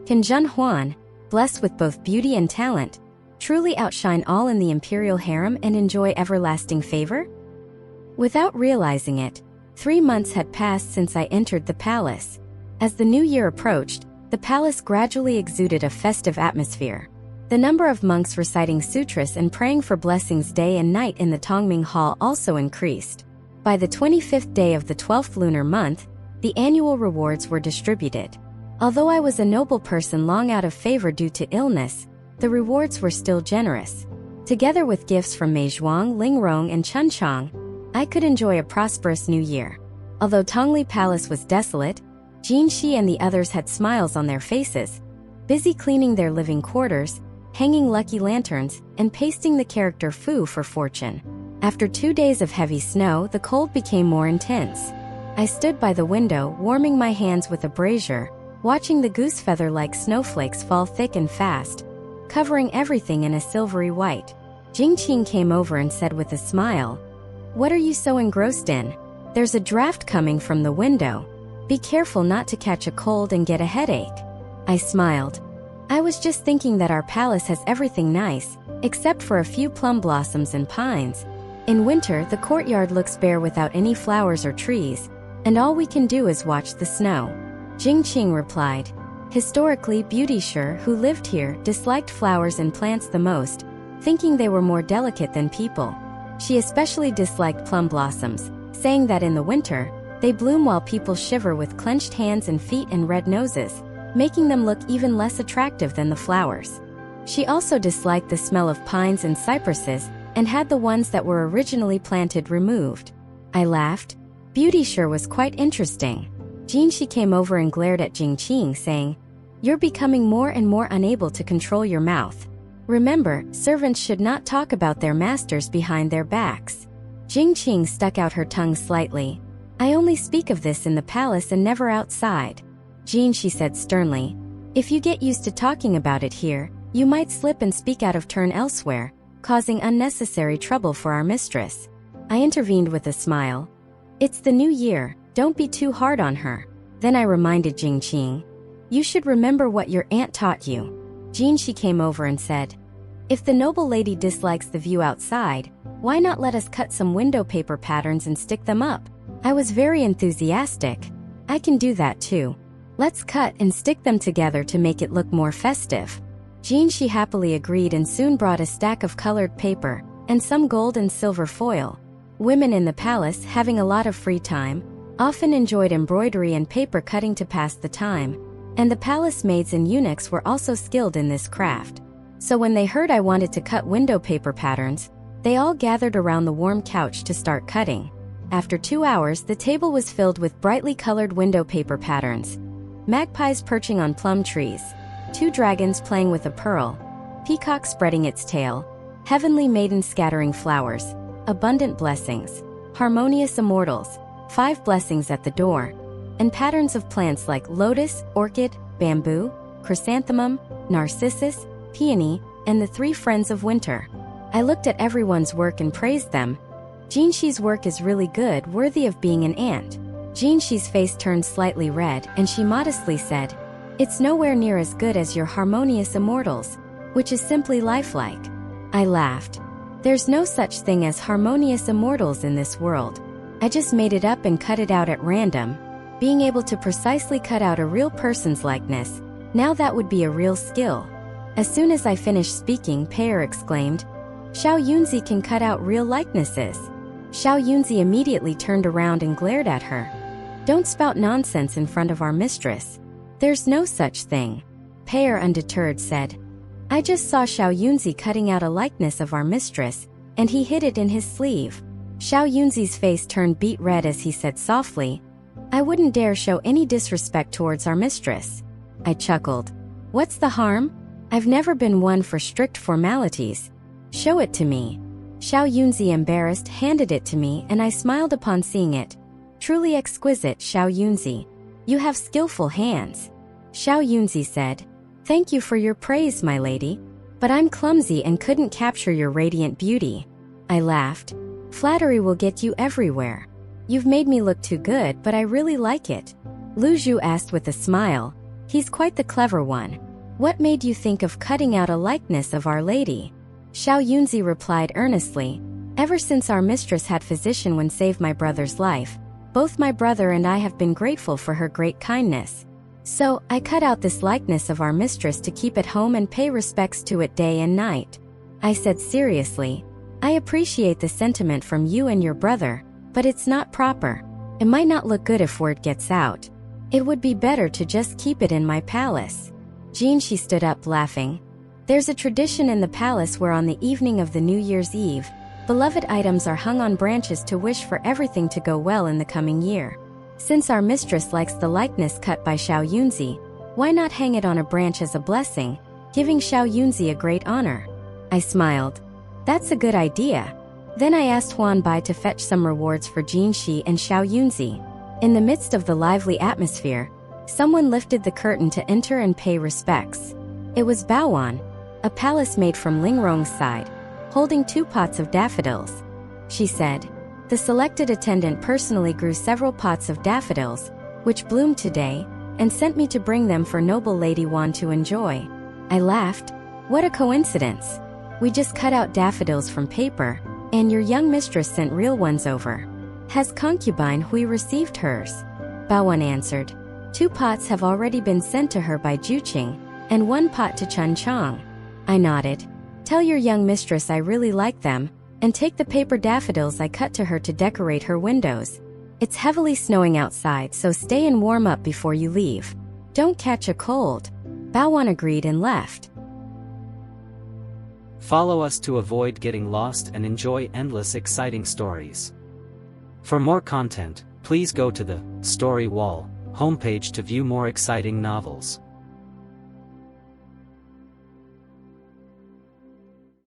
Can Zhen Huan, blessed with both beauty and talent, truly outshine all in the imperial harem and enjoy everlasting favor? Without realizing it, 3 months had passed since I entered the palace. As the new year approached, the palace gradually exuded a festive atmosphere. The number of monks reciting sutras and praying for blessings day and night in the Tongming Hall also increased. By the 25th day of the 12th lunar month, the annual rewards were distributed. Although I was a noble person long out of favor due to illness, the rewards were still generous. Together with gifts from Mei Zhuang, Ling Rong, and Chun Chang, I could enjoy a prosperous new year. Although Tongli Palace was desolate, Jin Shi and the others had smiles on their faces, busy cleaning their living quarters, hanging lucky lanterns, and pasting the character Fu for fortune. After 2 days of heavy snow, the cold became more intense. I stood by the window, warming my hands with a brazier, watching the goose feather-like snowflakes fall thick and fast, covering everything in a silvery white. Jingqing came over and said with a smile, "What are you so engrossed in? There's a draft coming from the window. Be careful not to catch a cold and get a headache." I smiled. I was just thinking that our palace has everything nice, except for a few plum blossoms and pines. In winter, the courtyard looks bare without any flowers or trees, and all we can do is watch the snow. Jingqing replied. Historically, Beauty Shi, who lived here, disliked flowers and plants the most, thinking they were more delicate than people. She especially disliked plum blossoms, saying that in the winter, they bloom while people shiver with clenched hands and feet and red noses, making them look even less attractive than the flowers. She also disliked the smell of pines and cypresses, and had the ones that were originally planted removed. I laughed. Beauty Shi was quite interesting. Jinshi came over and glared at Jingqing, saying, "You're becoming more and more unable to control your mouth. Remember, servants should not talk about their masters behind their backs." Jingqing stuck out her tongue slightly. "I only speak of this in the palace and never outside." Jinshi said sternly, "If you get used to talking about it here, you might slip and speak out of turn elsewhere, causing unnecessary trouble for our mistress." I intervened with a smile. "It's the new year, don't be too hard on her." Then I reminded Jingqing, "You should remember what your aunt taught you." Jinshi came over and said, "If the noble lady dislikes the view outside, why not let us cut some window paper patterns and stick them up?" I was very enthusiastic. "I can do that too. Let's cut and stick them together to make it look more festive." Jinshi happily agreed and soon brought a stack of colored paper and some gold and silver foil. Women in the palace, having a lot of free time, often enjoyed embroidery and paper cutting to pass the time, and the palace maids and eunuchs were also skilled in this craft. So when they heard I wanted to cut window paper patterns, they all gathered around the warm couch to start cutting. After 2 hours, the table was filled with brightly colored window paper patterns. Magpies perching on plum trees, 2 dragons playing with a pearl, peacock spreading its tail, heavenly maiden scattering flowers, abundant blessings, harmonious immortals, 5 blessings at the door, and patterns of plants like lotus, orchid, bamboo, chrysanthemum, narcissus, peony, and the 3 friends of winter. I looked at everyone's work and praised them. Jinshi's work is really good, worthy of being an ant. Jinshi's face turned slightly red, and she modestly said, "It's nowhere near as good as your harmonious immortals, which is simply lifelike." I laughed. "There's no such thing as harmonious immortals in this world. I just made it up and cut it out at random. Being able to precisely cut out a real person's likeness, now that would be a real skill." As soon as I finished speaking, Pear exclaimed, "Xiao Yunzi can cut out real likenesses." Xiao Yunzi immediately turned around and glared at her. "Don't spout nonsense in front of our mistress. There's no such thing." Pear, undeterred, said, "I just saw Xiao Yunzi cutting out a likeness of our mistress, and he hid it in his sleeve." Xiao Yunzi's face turned beet red as he said softly, "I wouldn't dare show any disrespect towards our mistress." I chuckled. "What's the harm? I've never been one for strict formalities. Show it to me." Xiao Yunzi, embarrassed, handed it to me, and I smiled upon seeing it. "Truly exquisite, Xiao Yunzi. You have skillful hands." Xiao Yunzi said, "Thank you for your praise, my lady. But I'm clumsy and couldn't capture your radiant beauty." I laughed. "Flattery will get you everywhere. You've made me look too good, but I really like it." Lu Zhu asked with a smile, He's quite the clever one. What made you think of cutting out a likeness of Our Lady? Xiao Yunzi replied earnestly. Ever since our mistress had physician Wen save my brother's life, both my brother and I have been grateful for her great kindness. So, I cut out this likeness of our mistress to keep at home and pay respects to it day and night. I said seriously, I appreciate the sentiment from you and your brother, but it's not proper. It might not look good if word gets out. It would be better to just keep it in my palace. Jean, she stood up laughing. There's a tradition in the palace where on the evening of the New Year's Eve, beloved items are hung on branches to wish for everything to go well in the coming year. Since our mistress likes the likeness cut by Xiao Yunzi, why not hang it on a branch as a blessing, giving Xiao Yunzi a great honor? I smiled. That's a good idea. Then I asked Huan Bai to fetch some rewards for Jin Shi and Xiao Yunzi. In the midst of the lively atmosphere, someone lifted the curtain to enter and pay respects. It was Baowan, a palace maid from Lingrong's side, holding 2 pots of daffodils. She said, the selected attendant personally grew several pots of daffodils, which bloomed today, and sent me to bring them for noble Lady Wan to enjoy. I laughed. What a coincidence. We just cut out daffodils from paper, and your young mistress sent real ones over. Has concubine Hui received hers? Baowan answered. 2 pots have already been sent to her by Juqing, and 1 pot to Chun Chong. I nodded. Tell your young mistress I really like them, and take the paper daffodils I cut to her to decorate her windows. It's heavily snowing outside, so stay and warm up before you leave. Don't catch a cold. Baowan agreed and left. Follow us to avoid getting lost and enjoy endless exciting stories. For more content, please go to the Story Wall homepage to view more exciting novels.